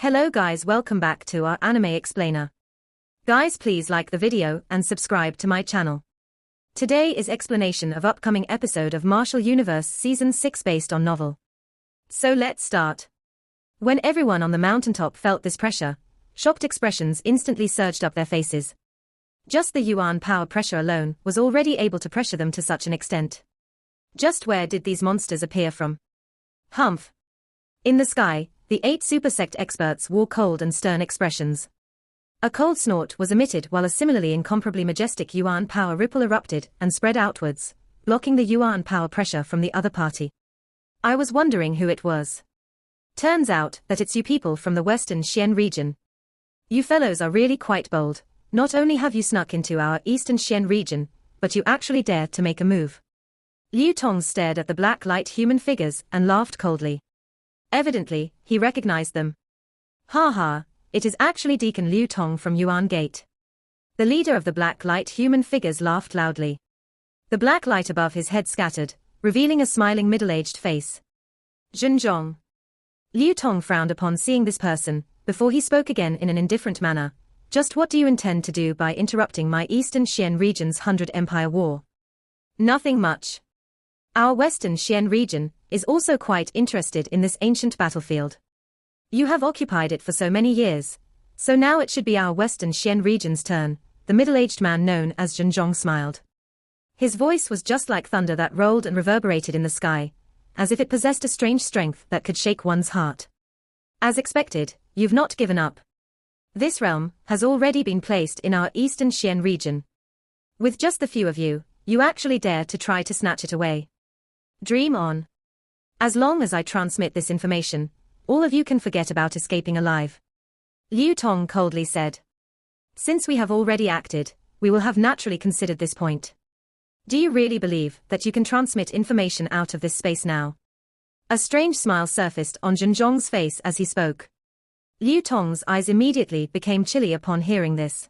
Hello guys, welcome back to our anime explainer. Guys, please like the video and subscribe to my channel. Today is explanation of upcoming episode of Martial Universe Season 6 based on novel. So let's start. When everyone on the mountaintop felt this pressure, shocked expressions instantly surged up their faces. Just the Yuan power pressure alone was already able to pressure them to such an extent. Just where did these monsters appear from? Humph. In the sky, the 8 super sect experts wore cold and stern expressions. A cold snort was emitted while a similarly incomparably majestic Yuan power ripple erupted and spread outwards, blocking the Yuan power pressure from the other party. I was wondering who it was. Turns out that it's you people from the Western Xian region. You fellows are really quite bold. Not only have you snuck into our Eastern Xian region, but you actually dared to make a move. Liu Tong stared at the black light human figures and laughed coldly. Evidently, he recognized them. Ha ha, it is actually Deacon Liu Tong from Yuan Gate. The leader of the black light human figures laughed loudly. The black light above his head scattered, revealing a smiling middle-aged face. Zhenjiang. Liu Tong frowned upon seeing this person, before he spoke again in an indifferent manner. Just what do you intend to do by interrupting my Eastern Xian region's 100 Empire War? Nothing much. Our Western Xian region is also quite interested in this ancient battlefield. You have occupied it for so many years, so now it should be our Western Xian region's turn, the middle-aged man known as Zhenjiang smiled. His voice was just like thunder that rolled and reverberated in the sky, as if it possessed a strange strength that could shake one's heart. As expected, you've not given up. This realm has already been placed in our Eastern Xian region. With just the few of you, you actually dare to try to snatch it away. Dream on. As long as I transmit this information, all of you can forget about escaping alive. Liu Tong coldly said. Since we have already acted, we will have naturally considered this point. Do you really believe that you can transmit information out of this space now? A strange smile surfaced on Zhenjiang's face as he spoke. Liu Tong's eyes immediately became chilly upon hearing this.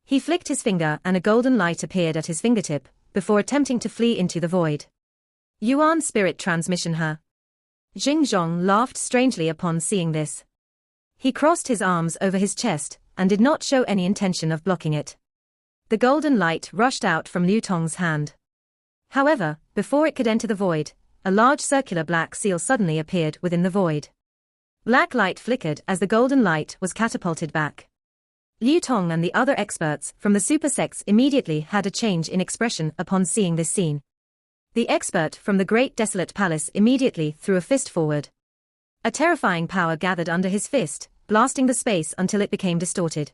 He flicked his finger and a golden light appeared at his fingertip, before attempting to flee into the void. Yuan spirit transmission her. Zhenjiang laughed strangely upon seeing this. He crossed his arms over his chest, and did not show any intention of blocking it. The golden light rushed out from Liu Tong's hand. However, before it could enter the void, a large circular black seal suddenly appeared within the void. Black light flickered as the golden light was catapulted back. Liu Tong and the other experts from the super sects immediately had a change in expression upon seeing this scene. The expert from the Great Desolate Palace immediately threw a fist forward. A terrifying power gathered under his fist, blasting the space until it became distorted.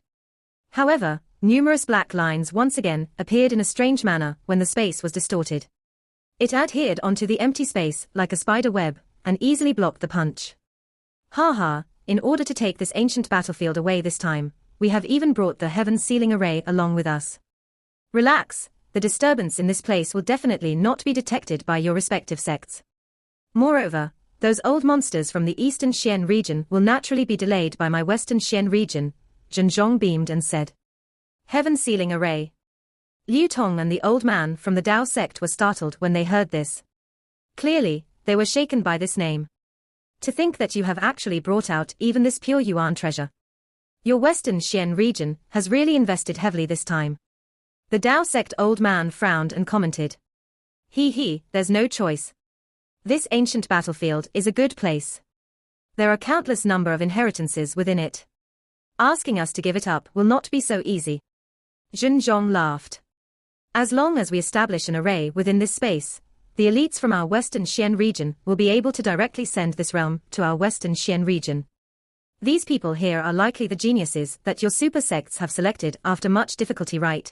However, numerous black lines once again appeared in a strange manner when the space was distorted. It adhered onto the empty space like a spider web, and easily blocked the punch. Ha ha, in order to take this ancient battlefield away this time, we have even brought the heaven sealing array along with us. Relax. The disturbance in this place will definitely not be detected by your respective sects. Moreover, those old monsters from the Eastern Xian region will naturally be delayed by my Western Xian region, Zhenjiang beamed and said. Heaven sealing array. Liu Tong and the old man from the Dao sect were startled when they heard this. Clearly, they were shaken by this name. To think that you have actually brought out even this pure Yuan treasure. Your Western Xian region has really invested heavily this time. The Dao sect old man frowned and commented. There's no choice. This ancient battlefield is a good place. There are countless number of inheritances within it. Asking us to give it up will not be so easy. Zhenjiang laughed. As long as we establish an array within this space, the elites from our Western Xian region will be able to directly send this realm to our Western Xian region. These people here are likely the geniuses that your super sects have selected after much difficulty, right?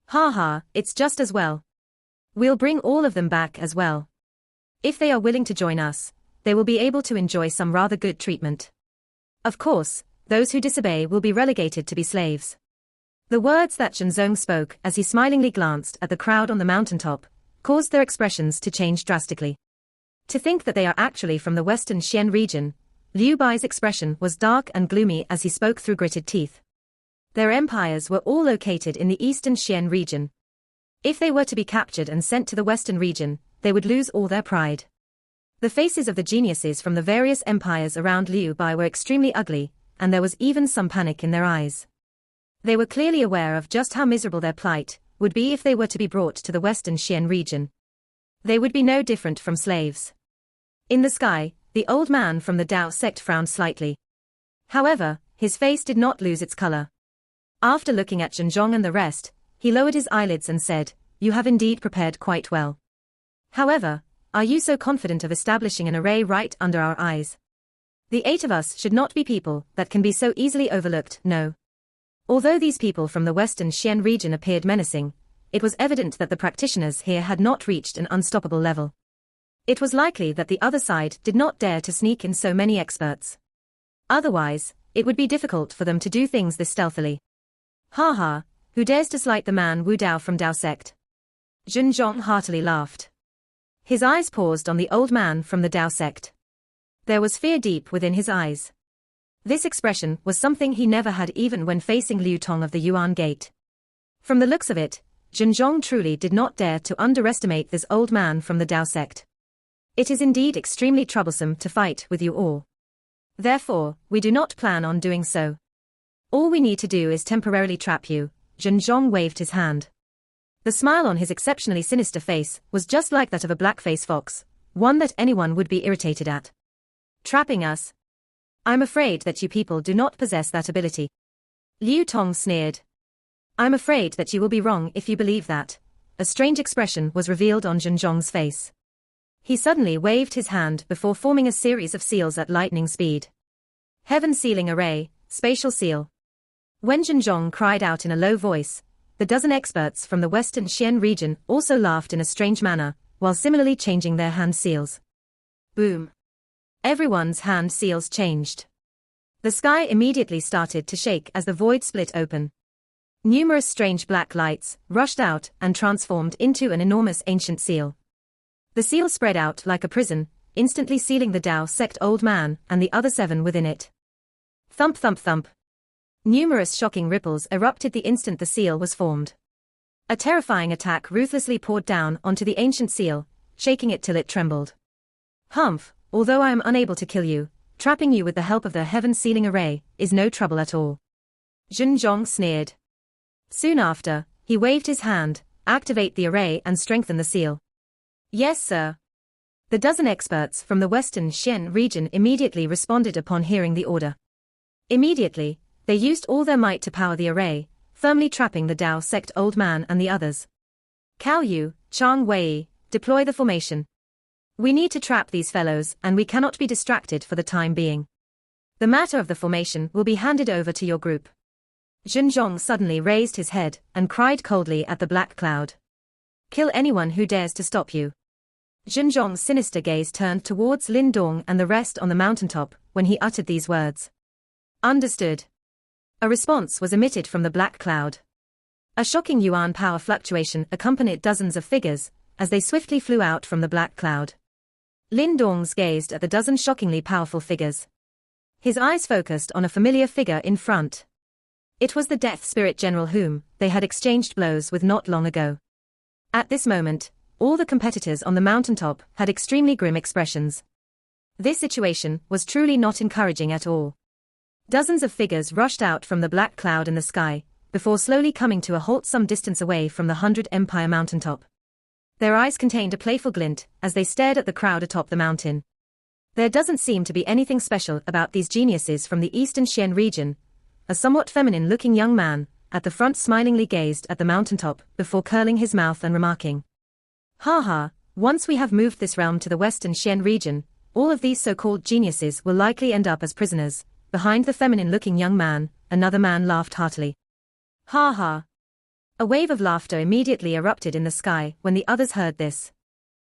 Ha ha, it's just as well. We'll bring all of them back as well. If they are willing to join us, they will be able to enjoy some rather good treatment. Of course, those who disobey will be relegated to be slaves. The words that Zhenjiang spoke as he smilingly glanced at the crowd on the mountaintop, caused their expressions to change drastically. To think that they are actually from the Western Xian region, Liu Bai's expression was dark and gloomy as he spoke through gritted teeth. Their empires were all located in the Eastern Xian region. If they were to be captured and sent to the Western region, they would lose all their pride. The faces of the geniuses from the various empires around Liu Bai were extremely ugly, and there was even some panic in their eyes. They were clearly aware of just how miserable their plight would be if they were to be brought to the Western Xian region. They would be no different from slaves. In the sky, the old man from the Dao sect frowned slightly. However, his face did not lose its color. After looking at Zhenzong and the rest, he lowered his eyelids and said, "You have indeed prepared quite well. However, are you so confident of establishing an array right under our eyes? The 8 of us should not be people that can be so easily overlooked, no." Although these people from the Western Xian region appeared menacing, it was evident that the practitioners here had not reached an unstoppable level. It was likely that the other side did not dare to sneak in so many experts. Otherwise, it would be difficult for them to do things this stealthily. "Ha ha, who dares to slight the man Wu Dao from Dao sect?" Zhenzong heartily laughed. His eyes paused on the old man from the Dao sect. There was fear deep within his eyes. This expression was something he never had even when facing Liu Tong of the Yuan Gate. From the looks of it, Zhenzong truly did not dare to underestimate this old man from the Dao sect. "It is indeed extremely troublesome to fight with you all. Therefore, we do not plan on doing so. All we need to do is temporarily trap you." Zhenzong waved his hand. The smile on his exceptionally sinister face was just like that of a black-faced fox, one that anyone would be irritated at. "Trapping us? I'm afraid that you people do not possess that ability." Liu Tong sneered. "I'm afraid that you will be wrong if you believe that." A strange expression was revealed on Zhenzong's face. He suddenly waved his hand before forming a series of seals at lightning speed. "Heaven sealing array, spatial seal." When Zhenzong cried out in a low voice, the dozen experts from the Western Xian region also laughed in a strange manner, while similarly changing their hand seals. Boom! Everyone's hand seals changed. The sky immediately started to shake as the void split open. Numerous strange black lights rushed out and transformed into an enormous ancient seal. The seal spread out like a prison, instantly sealing the Dao sect old man and the other 7 within it. Thump thump thump. Numerous shocking ripples erupted the instant the seal was formed. A terrifying attack ruthlessly poured down onto the ancient seal, shaking it till it trembled. "Humph, although I am unable to kill you, trapping you with the help of the heaven-sealing array is no trouble at all." Zhenzong sneered. Soon after, he waved his hand, "Activate the array and strengthen the seal." "Yes, sir." The dozen experts from the Western Xian region immediately responded upon hearing the order. Immediately, they used all their might to power the array, firmly trapping the Dao sect old man and the others. "Cao Yu, Chang Wei, deploy the formation. We need to trap these fellows and we cannot be distracted for the time being. The matter of the formation will be handed over to your group." Zhenzong suddenly raised his head and cried coldly at the black cloud. "Kill anyone who dares to stop you." Zhenzong's sinister gaze turned towards Lin Dong and the rest on the mountaintop when he uttered these words. "Understood." A response was emitted from the black cloud. A shocking yuan power fluctuation accompanied dozens of figures as they swiftly flew out from the black cloud. Lin Dong gazed at the dozen shockingly powerful figures. His eyes focused on a familiar figure in front. It was the Death Spirit General whom they had exchanged blows with not long ago. At this moment, all the competitors on the mountaintop had extremely grim expressions. This situation was truly not encouraging at all. Dozens of figures rushed out from the black cloud in the sky, before slowly coming to a halt some distance away from the 100 Empire mountaintop. Their eyes contained a playful glint as they stared at the crowd atop the mountain. There doesn't seem to be anything special about these geniuses from the Eastern Xian region. A somewhat feminine-looking young man at the front smilingly gazed at the mountaintop before curling his mouth and remarking, "Ha ha, once we have moved this realm to the Western Xian region, all of these so-called geniuses will likely end up as prisoners." Behind the feminine-looking young man, another man laughed heartily. "Ha ha." A wave of laughter immediately erupted in the sky when the others heard this.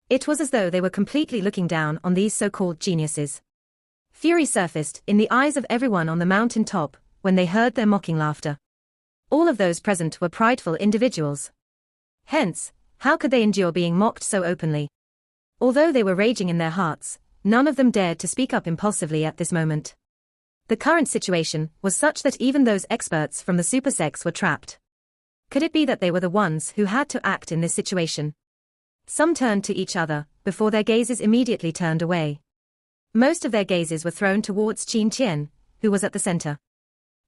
It was as though they were completely looking down on these so-called geniuses. Fury surfaced in the eyes of everyone on the mountain top when they heard their mocking laughter. All of those present were prideful individuals. Hence, how could they endure being mocked so openly? Although they were raging in their hearts, none of them dared to speak up impulsively at this moment. The current situation was such that even those experts from the super sects were trapped. Could it be that they were the ones who had to act in this situation? Some turned to each other, before their gazes immediately turned away. Most of their gazes were thrown towards Qin Qian, who was at the center.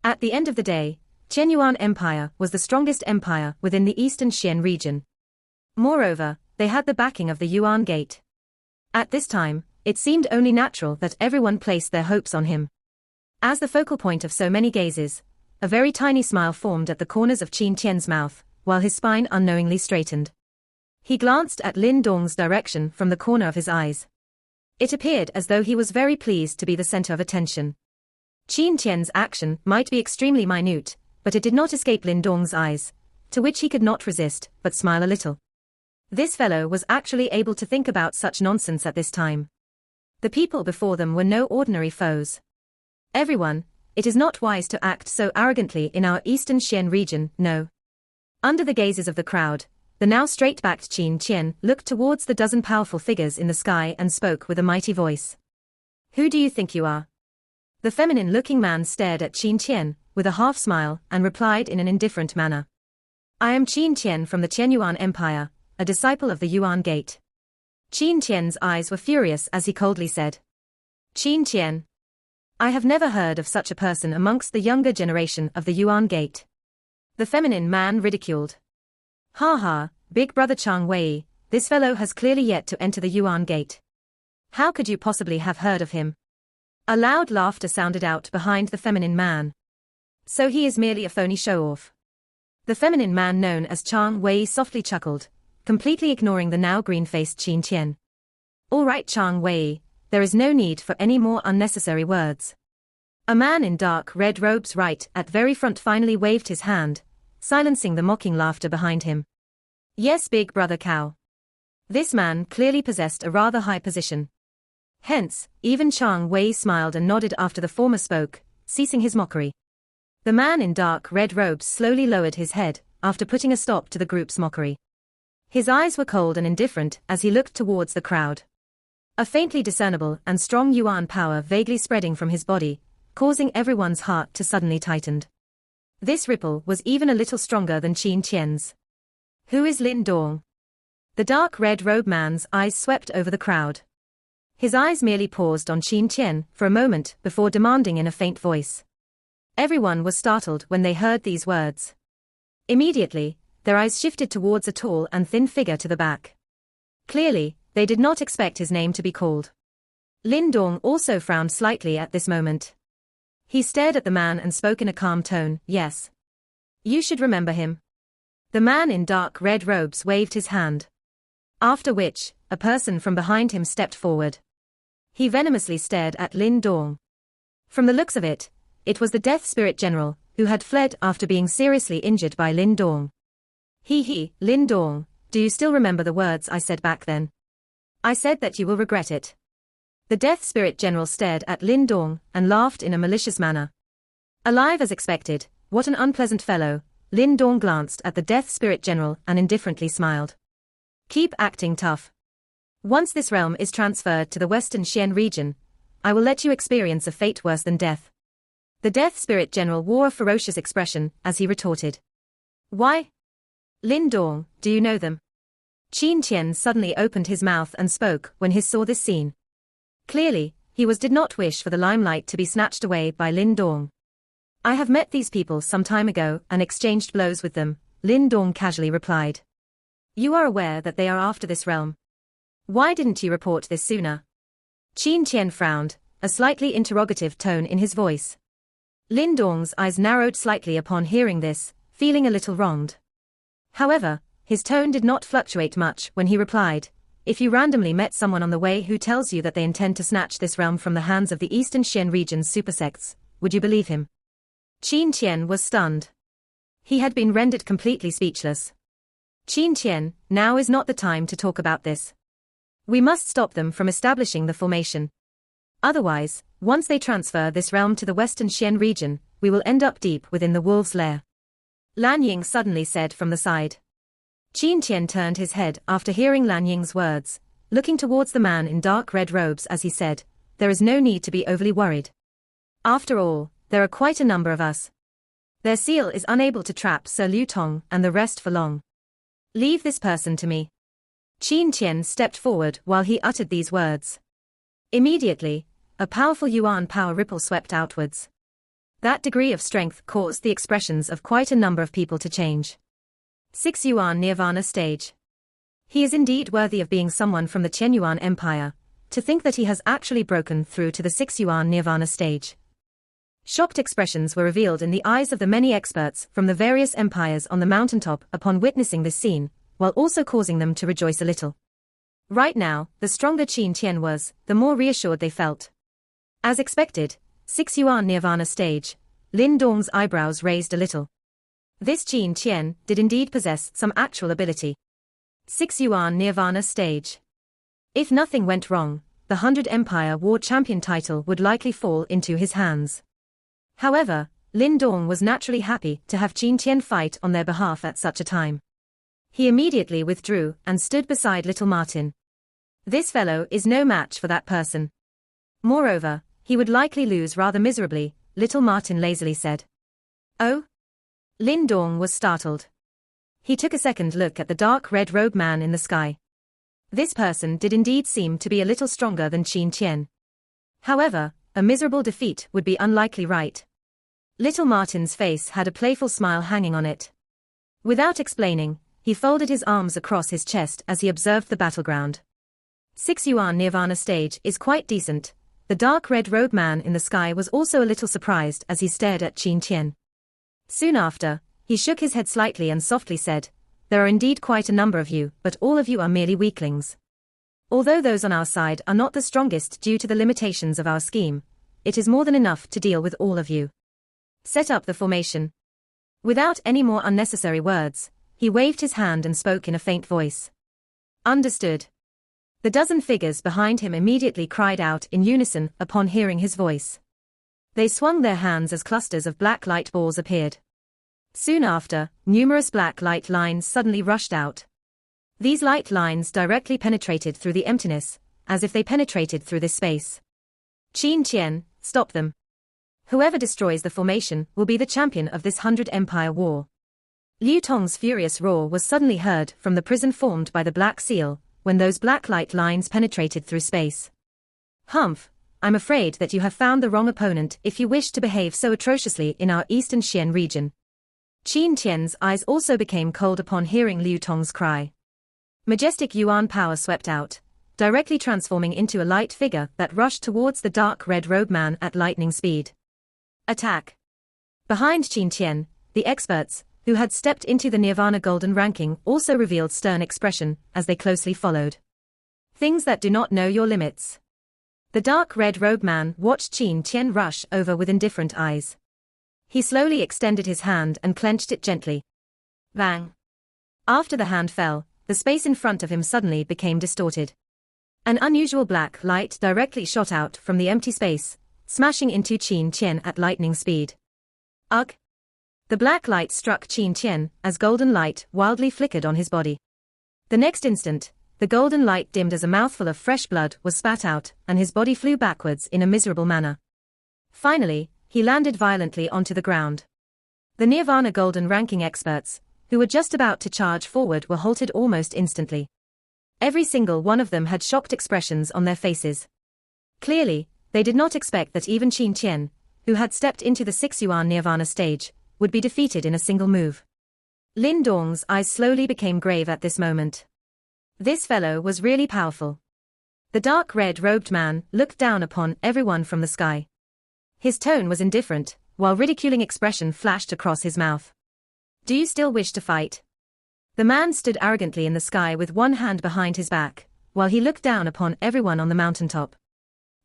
At the end of the day, Qianyuan Empire was the strongest empire within the eastern Xian region. Moreover, they had the backing of the Yuan Gate. At this time, it seemed only natural that everyone placed their hopes on him. As the focal point of so many gazes, a very tiny smile formed at the corners of Qin Tian's mouth, while his spine unknowingly straightened. He glanced at Lin Dong's direction from the corner of his eyes. It appeared as though he was very pleased to be the center of attention. Qin Tian's action might be extremely minute, but it did not escape Lin Dong's eyes, to which he could not resist but smile a little. This fellow was actually able to think about such nonsense at this time. The people before them were no ordinary foes. Everyone, it is not wise to act so arrogantly in our eastern Xian region, no. Under the gazes of the crowd, the now straight-backed Qin Tian looked towards the dozen powerful figures in the sky and spoke with a mighty voice. Who do you think you are? The feminine-looking man stared at Qin Tian, with a half-smile, and replied in an indifferent manner. I am Qin Tian from the Qianyuan Empire, a disciple of the Yuan Gate. Qin Tian's eyes were furious as he coldly said. Qin Tian. I have never heard of such a person amongst the younger generation of the Yuan Gate. The feminine man ridiculed. Ha ha, big brother Chang Wei, this fellow has clearly yet to enter the Yuan Gate. How could you possibly have heard of him? A loud laughter sounded out behind the feminine man. So he is merely a phony show-off. The feminine man known as Chang Wei softly chuckled, completely ignoring the now green-faced Qin Tian. All right, Chang Wei, there is no need for any more unnecessary words. A man in dark red robes right at very front finally waved his hand, silencing the mocking laughter behind him. Yes, big brother Cao. This man clearly possessed a rather high position. Hence, even Chang Wei smiled and nodded after the former spoke, ceasing his mockery. The man in dark red robes slowly lowered his head, after putting a stop to the group's mockery. His eyes were cold and indifferent as he looked towards the crowd. A faintly discernible and strong Yuan power vaguely spreading from his body, causing everyone's heart to suddenly tighten. This ripple was even a little stronger than Qin Tian's. Who is Lin Dong? The dark red robe man's eyes swept over the crowd. His eyes merely paused on Qin Tian for a moment before demanding in a faint voice. Everyone was startled when they heard these words. Immediately, their eyes shifted towards a tall and thin figure to the back. Clearly, they did not expect his name to be called. Lin Dong also frowned slightly at this moment. He stared at the man and spoke in a calm tone, yes. You should remember him. The man in dark red robes waved his hand. After which, a person from behind him stepped forward. He venomously stared at Lin Dong. From the looks of it, it was the Death Spirit General, who had fled after being seriously injured by Lin Dong. Lin Dong, do you still remember the words I said back then? I said that you will regret it. The Death Spirit General stared at Lin Dong and laughed in a malicious manner. Alive as expected, what an unpleasant fellow, Lin Dong glanced at the Death Spirit General and indifferently smiled. Keep acting tough. Once this realm is transferred to the Western Xian region, I will let you experience a fate worse than death. The Death Spirit General wore a ferocious expression as he retorted. Why? Lin Dong, do you know them? Qin Tian suddenly opened his mouth and spoke when he saw this scene. Clearly, he did not wish for the limelight to be snatched away by Lin Dong. I have met these people some time ago and exchanged blows with them, Lin Dong casually replied. You are aware that they are after this realm. Why didn't you report this sooner? Qin Tian frowned, a slightly interrogative tone in his voice. Lin Dong's eyes narrowed slightly upon hearing this, feeling a little wronged. However, his tone did not fluctuate much when he replied, if you randomly met someone on the way who tells you that they intend to snatch this realm from the hands of the Eastern Xian region's supersects, would you believe him? Qin Tian was stunned. He had been rendered completely speechless. Qin Tian, now is not the time to talk about this. We must stop them from establishing the formation. Otherwise, once they transfer this realm to the Western Xian region, we will end up deep within the wolf's lair. Lan Ying suddenly said from the side. Qin Tian turned his head after hearing Lan Ying's words, looking towards the man in dark red robes as he said, there is no need to be overly worried. After all, there are quite a number of us. Their seal is unable to trap Sir Liu Tong and the rest for long. Leave this person to me. Qin Tian stepped forward while he uttered these words. Immediately, a powerful Yuan power ripple swept outwards. That degree of strength caused the expressions of quite a number of people to change. 6 Yuan Nirvana stage. He is indeed worthy of being someone from the Qian Yuan Empire. To think that he has actually broken through to the 6 Yuan Nirvana stage. Shocked expressions were revealed in the eyes of the many experts from the various empires on the mountaintop upon witnessing this scene, while also causing them to rejoice a little. Right now, the stronger Qin Tian was, the more reassured they felt. As expected, 6 Yuan Nirvana stage, Lin Dong's eyebrows raised a little. This Qin Tian did indeed possess some actual ability. 6 Yuan Nirvana stage. If nothing went wrong, the 100 Empire War Champion title would likely fall into his hands. However, Lin Dong was naturally happy to have Qin Tian fight on their behalf at such a time. He immediately withdrew and stood beside little Martin. This fellow is no match for that person. Moreover, he would likely lose rather miserably, little Martin lazily said. Oh? Lin Dong was startled. He took a second look at the dark red-robed man in the sky. This person did indeed seem to be a little stronger than Qin Tian. However, a miserable defeat would be unlikely, right? Little Martin's face had a playful smile hanging on it. Without explaining, he folded his arms across his chest as he observed the battleground. 6 Yuan Nirvana stage is quite decent. The dark red-robed man in the sky was also a little surprised as he stared at Qin Tian. Soon after, he shook his head slightly and softly said, "There are indeed quite a number of you, but all of you are merely weaklings. Although those on our side are not the strongest due to the limitations of our scheme, it is more than enough to deal with all of you. Set up the formation." Without any more unnecessary words, he waved his hand and spoke in a faint voice. Understood. The dozen figures behind him immediately cried out in unison upon hearing his voice. They swung their hands as clusters of black light balls appeared. Soon after, numerous black light lines suddenly rushed out. These light lines directly penetrated through the emptiness, as if they penetrated through this space. Qin Tian, stop them. Whoever destroys the formation will be the champion of this 100 Empire War. Liu Tong's furious roar was suddenly heard from the prison formed by the Black Seal, when those black light lines penetrated through space. Humph, I'm afraid that you have found the wrong opponent if you wish to behave so atrociously in our eastern Xian region. Qin Tian's eyes also became cold upon hearing Liu Tong's cry. Majestic Yuan power swept out, directly transforming into a light figure that rushed towards the dark red-robed man at lightning speed. Attack! Behind Qin Tian, the experts, who had stepped into the Nirvana Golden ranking, also revealed stern expression as they closely followed. Things that do not know your limits. The dark red-robed man watched Qin Tian rush over with indifferent eyes. He slowly extended his hand and clenched it gently. Bang! After the hand fell, the space in front of him suddenly became distorted. An unusual black light directly shot out from the empty space, smashing into Qin Tian at lightning speed. Ugh! The black light struck Qin Tian as golden light wildly flickered on his body. The next instant, the golden light dimmed as a mouthful of fresh blood was spat out, and his body flew backwards in a miserable manner. Finally, he landed violently onto the ground. The Nirvana Golden ranking experts, who were just about to charge forward, were halted almost instantly. Every single one of them had shocked expressions on their faces. Clearly, they did not expect that even Qin Tian, who had stepped into the 6 Yuan Nirvana stage, would be defeated in a single move. Lin Dong's eyes slowly became grave at this moment. This fellow was really powerful. The dark red-robed man looked down upon everyone from the sky. His tone was indifferent, while ridiculing expression flashed across his mouth. Do you still wish to fight? The man stood arrogantly in the sky with one hand behind his back, while he looked down upon everyone on the mountaintop.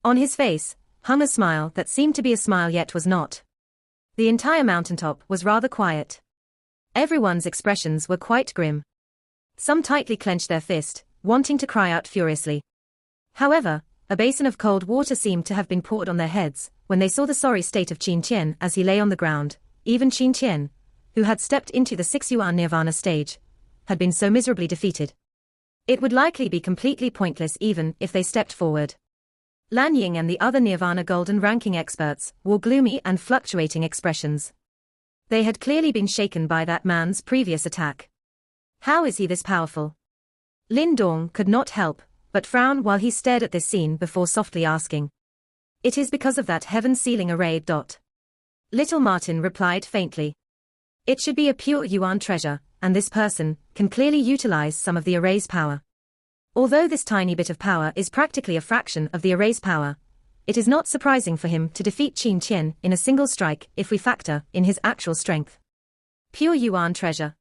On his face hung a smile that seemed to be a smile yet was not. The entire mountaintop was rather quiet. Everyone's expressions were quite grim. Some tightly clenched their fist, wanting to cry out furiously. However, a basin of cold water seemed to have been poured on their heads when they saw the sorry state of Qin Tian as he lay on the ground. Even Qin Tian, who had stepped into the 6 Yuan Nirvana stage, had been so miserably defeated. It would likely be completely pointless even if they stepped forward. Lan Ying and the other Nirvana Golden ranking experts wore gloomy and fluctuating expressions. They had clearly been shaken by that man's previous attack. How is he this powerful? Lin Dong could not help but frown while he stared at this scene before softly asking. It is because of that heaven-sealing array. Little Martin replied faintly. It should be a pure yuan treasure, and this person can clearly utilize some of the array's power. Although this tiny bit of power is practically a fraction of the array's power, it is not surprising for him to defeat Qin Qian in a single strike if we factor in his actual strength. Pure yuan treasure.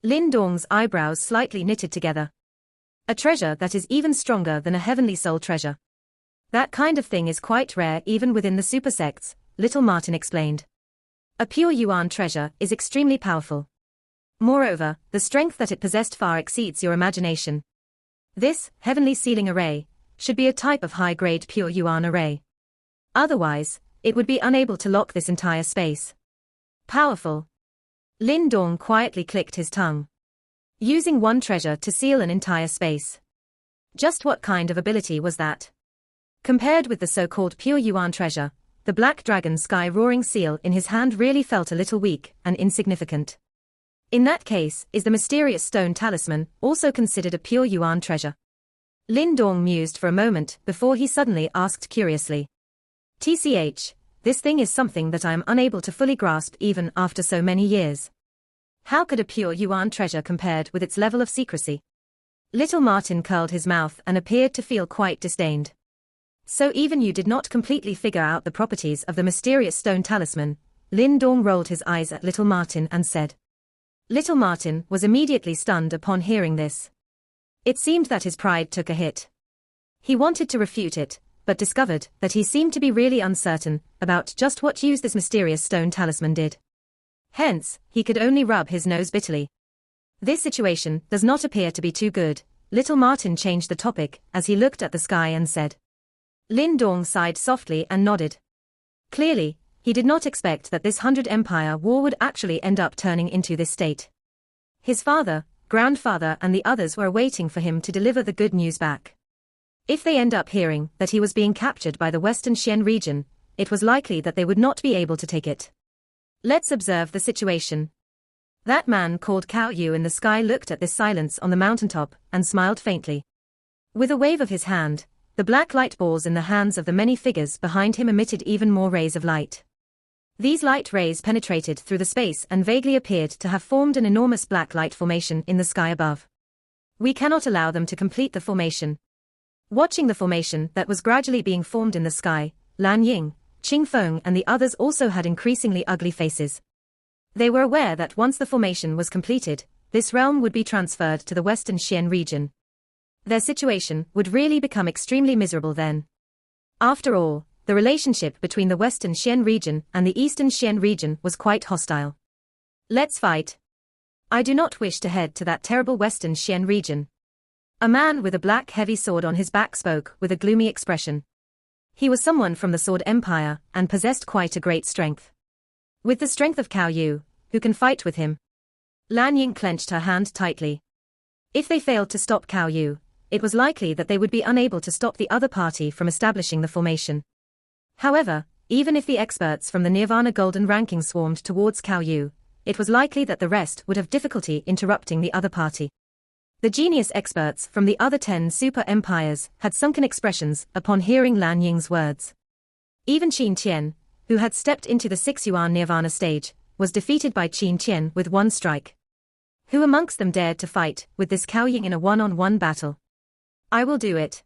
Lin Dong's eyebrows slightly knitted together. A treasure that is even stronger than a heavenly soul treasure. That kind of thing is quite rare even within the super sects, Little Martin explained. A pure yuan treasure is extremely powerful. Moreover, the strength that it possessed far exceeds your imagination. This heavenly sealing array should be a type of high-grade pure yuan array. Otherwise, it would be unable to lock this entire space. Powerful. Lin Dong quietly clicked his tongue. Using one treasure to seal an entire space. Just what kind of ability was that? Compared with the so-called pure yuan treasure, the black dragon sky roaring seal in his hand really felt a little weak and insignificant. In that case, is the mysterious stone talisman also considered a pure yuan treasure? Lin Dong mused for a moment before he suddenly asked curiously. TCH, this thing is something that I am unable to fully grasp even after so many years. How could a pure yuan treasure compared with its level of secrecy? Little Martin curled his mouth and appeared to feel quite disdained. So even you did not completely figure out the properties of the mysterious stone talisman? Lin Dong rolled his eyes at Little Martin and said. Little Martin was immediately stunned upon hearing this. It seemed that his pride took a hit. He wanted to refute it, but discovered that he seemed to be really uncertain about just what use this mysterious stone talisman did. Hence, he could only rub his nose bitterly. This situation does not appear to be too good. Little Martin changed the topic as he looked at the sky and said. Lin Dong sighed softly and nodded. Clearly, he did not expect that this 100 Empire war would actually end up turning into this state. His father, grandfather and the others were waiting for him to deliver the good news back. If they end up hearing that he was being captured by the Western Xian region, it was likely that they would not be able to take it. Let's observe the situation. That man called Cao Yu in the sky looked at this silence on the mountaintop and smiled faintly. With a wave of his hand, the black light balls in the hands of the many figures behind him emitted even more rays of light. These light rays penetrated through the space and vaguely appeared to have formed an enormous black light formation in the sky above. We cannot allow them to complete the formation. Watching the formation that was gradually being formed in the sky, Lan Ying, Qing Feng and the others also had increasingly ugly faces. They were aware that once the formation was completed, this realm would be transferred to the Western Xian region. Their situation would really become extremely miserable then. After all, the relationship between the Western Xian region and the Eastern Xian region was quite hostile. Let's fight. I do not wish to head to that terrible Western Xian region. A man with a black heavy sword on his back spoke with a gloomy expression. He was someone from the Sword Empire and possessed quite a great strength. With the strength of Cao Yu, who can fight with him? Lan Ying clenched her hand tightly. If they failed to stop Cao Yu, it was likely that they would be unable to stop the other party from establishing the formation. However, even if the experts from the Nirvana Golden ranking swarmed towards Cao Yu, it was likely that the rest would have difficulty interrupting the other party. The genius experts from the other 10 super empires had sunken expressions upon hearing Lan Ying's words. Even Qin Qian, who had stepped into the 6 Yuan Nirvana stage, was defeated by Qin Qian with one strike. Who amongst them dared to fight with this Cao Ying in a one-on-one battle? I will do it.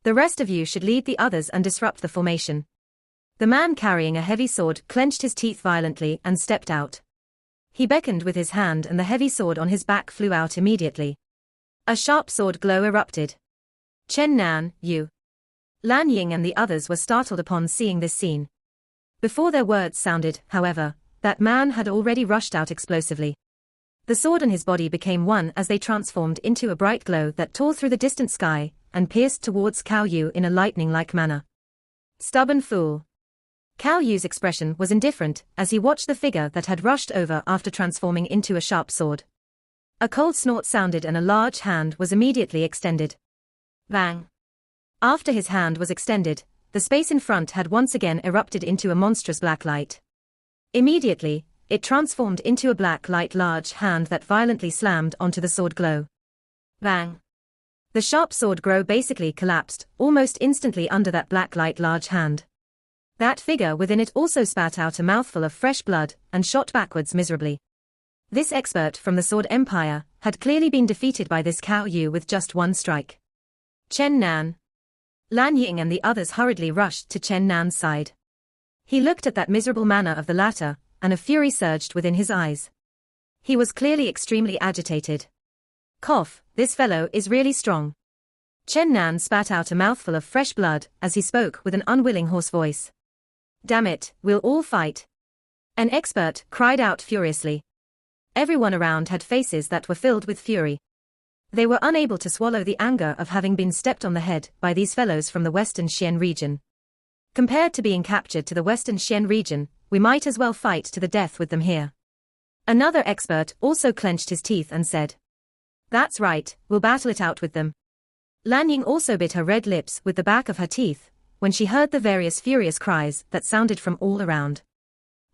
The rest of you should lead the others and disrupt the formation. The man carrying a heavy sword clenched his teeth violently and stepped out. He beckoned with his hand and the heavy sword on his back flew out immediately. A sharp sword glow erupted. Chen Nan, you. Lan Ying and the others were startled upon seeing this scene. Before their words sounded, however, that man had already rushed out explosively. The sword and his body became one as they transformed into a bright glow that tore through the distant sky and pierced towards Cao Yu in a lightning-like manner. Stubborn fool. Cao Yu's expression was indifferent as he watched the figure that had rushed over after transforming into a sharp sword. A cold snort sounded and a large hand was immediately extended. Bang! After his hand was extended, the space in front had once again erupted into a monstrous black light. Immediately, it transformed into a black light large hand that violently slammed onto the sword glow. Bang! The sharp sword glow basically collapsed almost instantly under that black light large hand. That figure within it also spat out a mouthful of fresh blood and shot backwards miserably. This expert from the Sword Empire had clearly been defeated by this Cao Yu with just one strike. Chen Nan. Lan Ying and the others hurriedly rushed to Chen Nan's side. He looked at that miserable manner of the latter, and a fury surged within his eyes. He was clearly extremely agitated. Cough, this fellow is really strong. Chen Nan spat out a mouthful of fresh blood as he spoke with an unwilling hoarse voice. Damn it, we'll all fight. An expert cried out furiously. Everyone around had faces that were filled with fury. They were unable to swallow the anger of having been stepped on the head by these fellows from the Western Xian region. Compared to being captured to the Western Xian region, we might as well fight to the death with them here. Another expert also clenched his teeth and said, That's right, we'll battle it out with them. Lan Ying also bit her red lips with the back of her teeth when she heard the various furious cries that sounded from all around.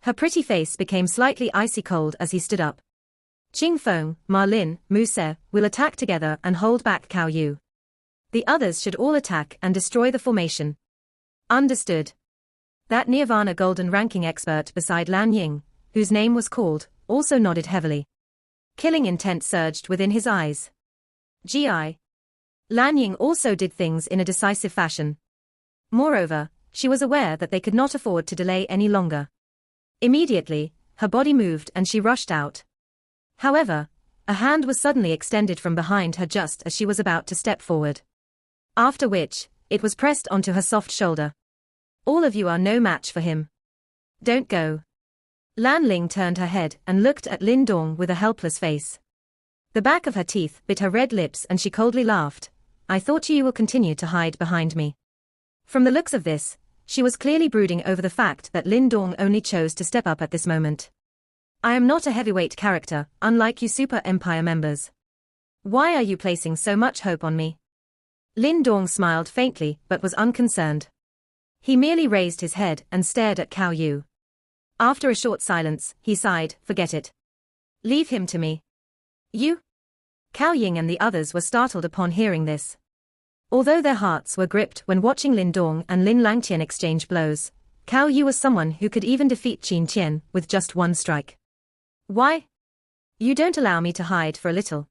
Her pretty face became slightly icy cold as he stood up. Qing Feng, Ma Lin, Mu Se will attack together and hold back Cao Yu. The others should all attack and destroy the formation. Understood. That Nirvana golden ranking expert beside Lan Ying, whose name was called, also nodded heavily. Killing intent surged within his eyes. Gi. Lan Ying also did things in a decisive fashion. Moreover, she was aware that they could not afford to delay any longer. Immediately, her body moved and she rushed out. However, a hand was suddenly extended from behind her just as she was about to step forward. After which, it was pressed onto her soft shoulder. All of you are no match for him. Don't go. Lan Ling turned her head and looked at Lin Dong with a helpless face. The back of her teeth bit her red lips and she coldly laughed. I thought you will continue to hide behind me. From the looks of this, she was clearly brooding over the fact that Lin Dong only chose to step up at this moment. I am not a heavyweight character, unlike you Super Empire members. Why are you placing so much hope on me? Lin Dong smiled faintly but was unconcerned. He merely raised his head and stared at Cao Yu. After a short silence, he sighed, forget it. Leave him to me. You? Cao Ying and the others were startled upon hearing this. Although their hearts were gripped when watching Lin Dong and Lin Langtian exchange blows, Cao Yu was someone who could even defeat Qin Qian with just one strike. Why? You don't allow me to hide for a little.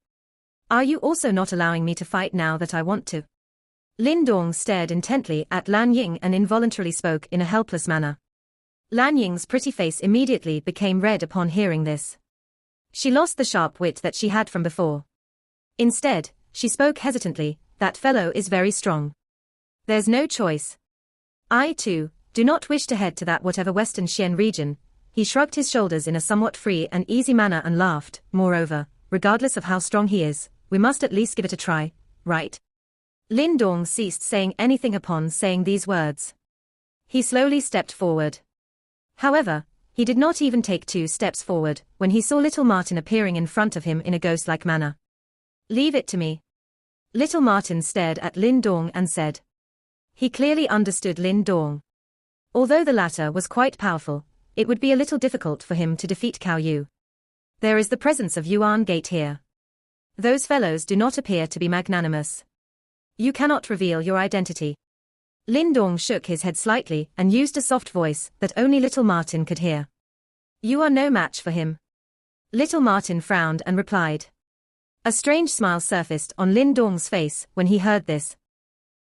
Are you also not allowing me to fight now that I want to? Lin Dong stared intently at Lan Ying and involuntarily spoke in a helpless manner. Lan Ying's pretty face immediately became red upon hearing this. She lost the sharp wit that she had from before. Instead, she spoke hesitantly, that fellow is very strong. There's no choice. I, too, do not wish to head to that whatever Western Xian region. He shrugged his shoulders in a somewhat free and easy manner and laughed. Moreover, regardless of how strong he is, we must at least give it a try, right? Lin Dong ceased saying anything upon saying these words. He slowly stepped forward. However, he did not even take 2 steps forward when he saw little Martin appearing in front of him in a ghost-like manner. Leave it to me. Little Martin stared at Lin Dong and said. He clearly understood Lin Dong. Although the latter was quite powerful, it would be a little difficult for him to defeat Cao Yu. There is the presence of Yuan Gate here. Those fellows do not appear to be magnanimous. You cannot reveal your identity. Lin Dong shook his head slightly and used a soft voice that only little Martin could hear. You are no match for him. Little Martin frowned and replied. A strange smile surfaced on Lin Dong's face when he heard this.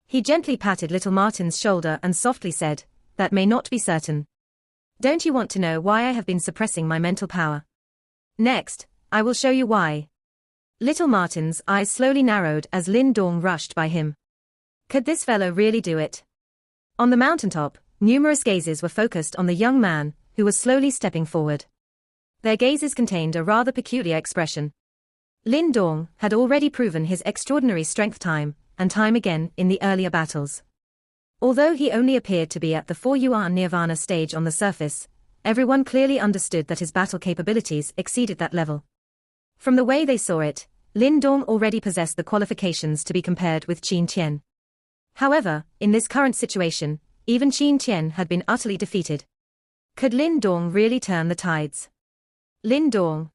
He gently patted little Martin's shoulder and softly said, that may not be certain. Don't you want to know why I have been suppressing my mental power? Next, I will show you why. Little Martin's eyes slowly narrowed as Lin Dong rushed by him. Could this fellow really do it? On the mountaintop, numerous gazes were focused on the young man, who was slowly stepping forward. Their gazes contained a rather peculiar expression. Lin Dong had already proven his extraordinary strength time and time again in the earlier battles. Although he only appeared to be at the 4 Yuan Nirvana stage on the surface, everyone clearly understood that his battle capabilities exceeded that level. From the way they saw it, Lin Dong already possessed the qualifications to be compared with Qin Qian. However, in this current situation, even Qin Qian had been utterly defeated. Could Lin Dong really turn the tides? Lin Dong.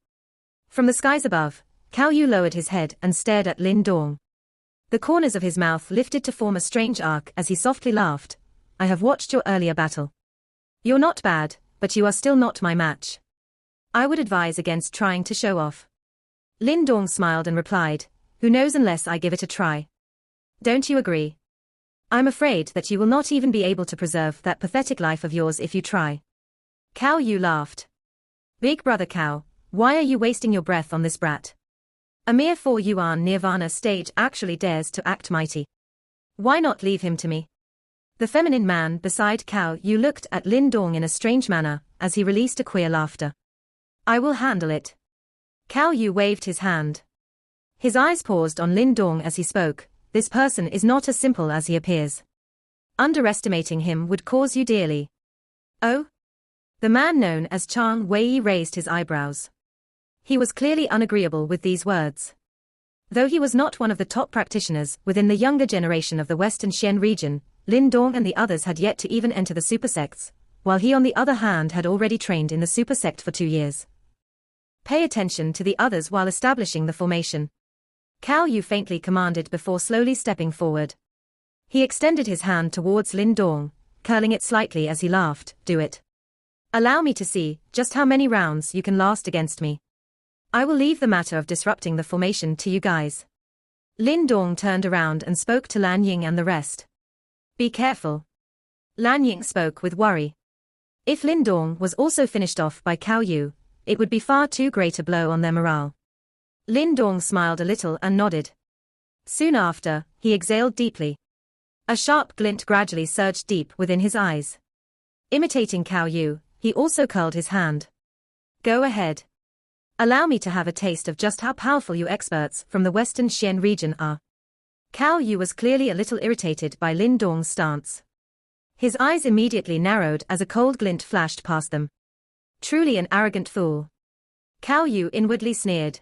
From the skies above, Cao Yu lowered his head and stared at Lin Dong. The corners of his mouth lifted to form a strange arc as he softly laughed. I have watched your earlier battle. You're not bad, but you are still not my match. I would advise against trying to show off. Lin Dong smiled and replied, who knows unless I give it a try. Don't you agree? I'm afraid that you will not even be able to preserve that pathetic life of yours if you try. Cao Yu laughed. Big brother Cao, why are you wasting your breath on this brat? A mere 4 yuan nirvana stage actually dares to act mighty. Why not leave him to me? The feminine man beside Cao Yu looked at Lin Dong in a strange manner, as he released a queer laughter. I will handle it. Cao Yu waved his hand. His eyes paused on Lin Dong as he spoke. This person is not as simple as he appears. Underestimating him would cause you dearly. Oh? The man known as Chang Wei raised his eyebrows. He was clearly unagreeable with these words. Though he was not one of the top practitioners within the younger generation of the Western Xian region, Lin Dong and the others had yet to even enter the super sects, while he on the other hand had already trained in the super sect for 2 years. Pay attention to the others while establishing the formation. Cao Yu faintly commanded before slowly stepping forward. He extended his hand towards Lin Dong, curling it slightly as he laughed, do it. Allow me to see just how many rounds you can last against me. I will leave the matter of disrupting the formation to you guys. Lin Dong turned around and spoke to Lan Ying and the rest. Be careful. Lan Ying spoke with worry. If Lin Dong was also finished off by Cao Yu, it would be far too great a blow on their morale. Lin Dong smiled a little and nodded. Soon after, he exhaled deeply. A sharp glint gradually surged deep within his eyes. Imitating Cao Yu, he also curled his hand. Go ahead. Allow me to have a taste of just how powerful you experts from the Western Xian region are. Cao Yu was clearly a little irritated by Lin Dong's stance. His eyes immediately narrowed as a cold glint flashed past them. Truly an arrogant fool. Cao Yu inwardly sneered.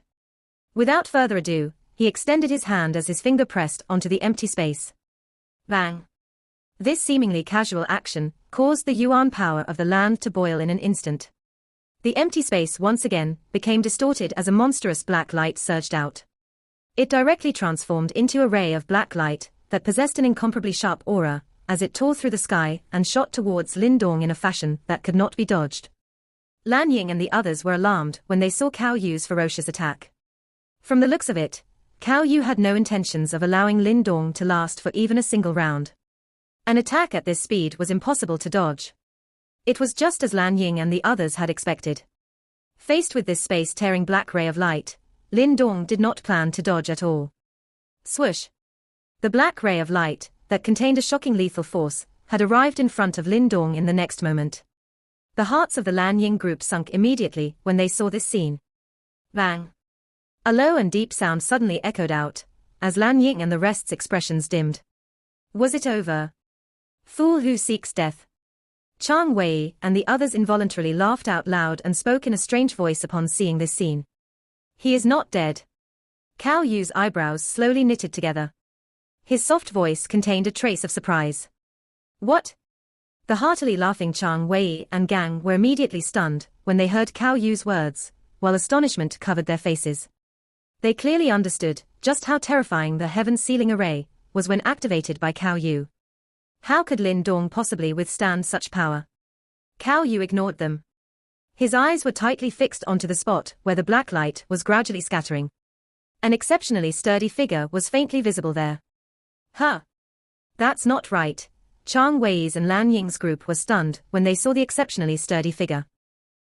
Without further ado, he extended his hand as his finger pressed onto the empty space. Bang! This seemingly casual action caused the yuan power of the land to boil in an instant. The empty space once again became distorted as a monstrous black light surged out. It directly transformed into a ray of black light that possessed an incomparably sharp aura, as it tore through the sky and shot towards Lin Dong in a fashion that could not be dodged. Lan Ying and the others were alarmed when they saw Cao Yu's ferocious attack. From the looks of it, Cao Yu had no intentions of allowing Lin Dong to last for even a single round. An attack at this speed was impossible to dodge. It was just as Lan Ying and the others had expected. Faced with this space-tearing black ray of light, Lin Dong did not plan to dodge at all. Swoosh! The black ray of light, that contained a shocking lethal force, had arrived in front of Lin Dong in the next moment. The hearts of the Lan Ying group sunk immediately when they saw this scene. Bang! A low and deep sound suddenly echoed out, as Lan Ying and the rest's expressions dimmed. Was it over? Fool who seeks death. Chang Wei and the others involuntarily laughed out loud and spoke in a strange voice upon seeing this scene. He is not dead. Cao Yu's eyebrows slowly knitted together. His soft voice contained a trace of surprise. What? The heartily laughing Chang Wei and gang were immediately stunned when they heard Cao Yu's words, while astonishment covered their faces. They clearly understood just how terrifying the heaven-sealing array was when activated by Cao Yu. How could Lin Dong possibly withstand such power? Cao Yu ignored them. His eyes were tightly fixed onto the spot where the black light was gradually scattering. An exceptionally sturdy figure was faintly visible there. Huh! That's not right. Chang Wei's and Lan Ying's group were stunned when they saw the exceptionally sturdy figure.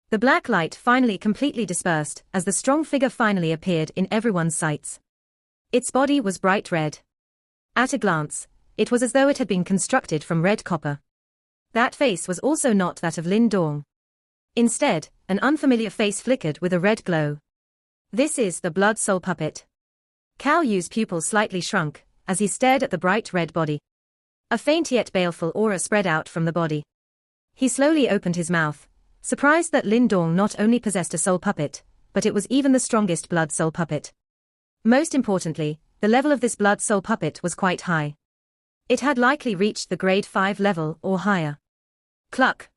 The black light finally completely dispersed as the strong figure finally appeared in everyone's sights. Its body was bright red. At a glance, it was as though it had been constructed from red copper. That face was also not that of Lin Dong. Instead, an unfamiliar face flickered with a red glow. This is the blood soul puppet. Cao Yu's pupils slightly shrunk as he stared at the bright red body. A faint yet baleful aura spread out from the body. He slowly opened his mouth, surprised that Lin Dong not only possessed a soul puppet, but it was even the strongest blood soul puppet. Most importantly, the level of this blood soul puppet was quite high. It had likely reached the grade 5 level or higher. Cluck!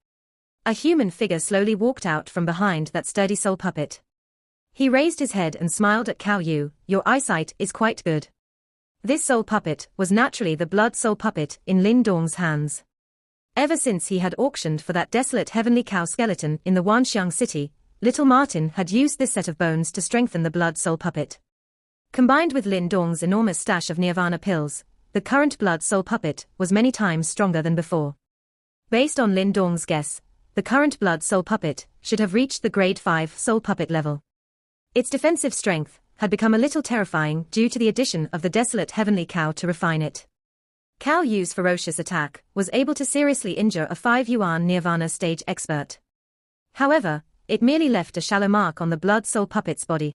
A human figure slowly walked out from behind that sturdy soul puppet. He raised his head and smiled at Cao Yu. Your eyesight is quite good. This soul puppet was naturally the blood soul puppet in Lin Dong's hands. Ever since he had auctioned for that desolate heavenly cow skeleton in the Wanxiang city, little Martin had used this set of bones to strengthen the blood soul puppet. Combined with Lin Dong's enormous stash of nirvana pills, the current blood soul puppet was many times stronger than before. Based on Lin Dong's guess, the current blood soul puppet should have reached the grade 5 soul puppet level. Its defensive strength had become a little terrifying due to the addition of the desolate heavenly cow to refine it. Cao Yu's ferocious attack was able to seriously injure a 5 yuan nirvana stage expert. However, it merely left a shallow mark on the blood soul puppet's body.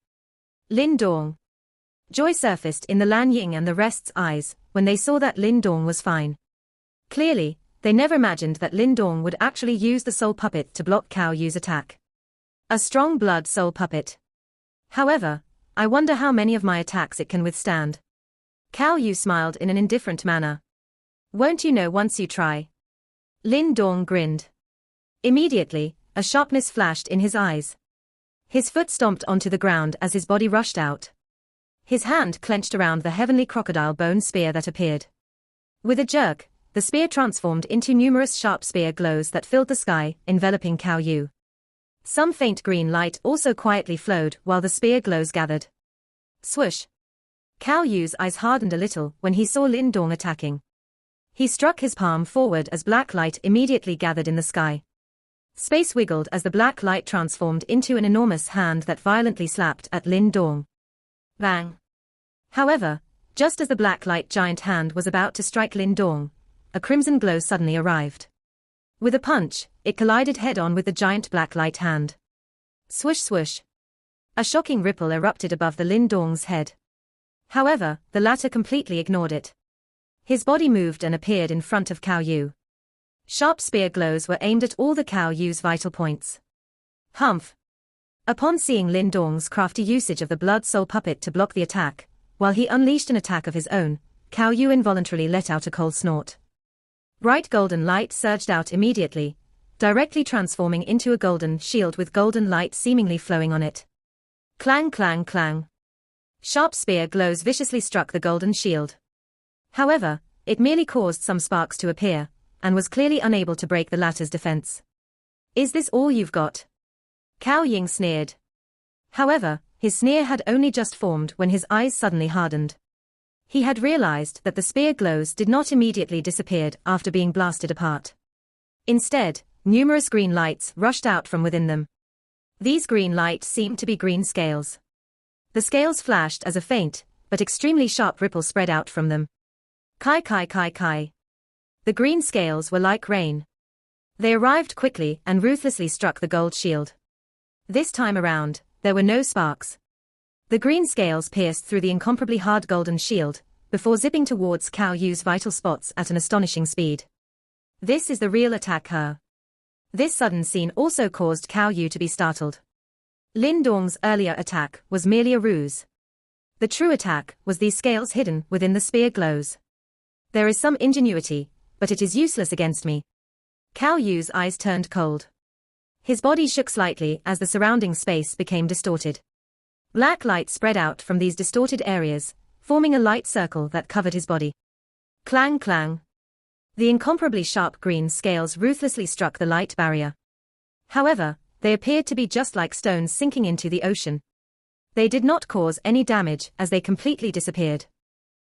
Lin Dong. Joy surfaced in the Lan Ying and the rest's eyes when they saw that Lin Dong was fine. Clearly, they never imagined that Lin Dong would actually use the soul puppet to block Cao Yu's attack. A strong blood soul puppet. However, I wonder how many of my attacks it can withstand. Cao Yu smiled in an indifferent manner. Won't you know once you try? Lin Dong grinned. Immediately, a sharpness flashed in his eyes. His foot stomped onto the ground as his body rushed out. His hand clenched around the heavenly crocodile bone spear that appeared. With a jerk, the spear transformed into numerous sharp spear glows that filled the sky, enveloping Cao Yu. Some faint green light also quietly flowed while the spear glows gathered. Swoosh! Cao Yu's eyes hardened a little when he saw Lin Dong attacking. He struck his palm forward as black light immediately gathered in the sky. Space wiggled as the black light transformed into an enormous hand that violently slapped at Lin Dong. Bang! However, just as the black light giant hand was about to strike Lin Dong, a crimson glow suddenly arrived. With a punch, it collided head-on with the giant black light hand. Swoosh swoosh! A shocking ripple erupted above the Lin Dong's head. However, the latter completely ignored it. His body moved and appeared in front of Cao Yu. Sharp spear glows were aimed at all the Cao Yu's vital points. Humph! Upon seeing Lin Dong's crafty usage of the blood soul puppet to block the attack, while he unleashed an attack of his own, Cao Yu involuntarily let out a cold snort. Bright golden light surged out immediately, directly transforming into a golden shield with golden light seemingly flowing on it. Clang clang clang. Sharp spear glows viciously struck the golden shield. However, it merely caused some sparks to appear, and was clearly unable to break the latter's defense. Is this all you've got? Cao Ying sneered. However, his sneer had only just formed when his eyes suddenly hardened. He had realized that the spear glows did not immediately disappear after being blasted apart. Instead, numerous green lights rushed out from within them. These green lights seemed to be green scales. The scales flashed as a faint, but extremely sharp ripple spread out from them. Kai kai kai kai. The green scales were like rain. They arrived quickly and ruthlessly struck the gold shield. This time around, there were no sparks. The green scales pierced through the incomparably hard golden shield, before zipping towards Cao Yu's vital spots at an astonishing speed. This is the real attack her. This sudden scene also caused Cao Yu to be startled. Lin Dong's earlier attack was merely a ruse. The true attack was these scales hidden within the spear glows. There is some ingenuity, but it is useless against me. Cao Yu's eyes turned cold. His body shook slightly as the surrounding space became distorted. Black light spread out from these distorted areas, forming a light circle that covered his body. Clang clang. The incomparably sharp green scales ruthlessly struck the light barrier. However, they appeared to be just like stones sinking into the ocean. They did not cause any damage as they completely disappeared.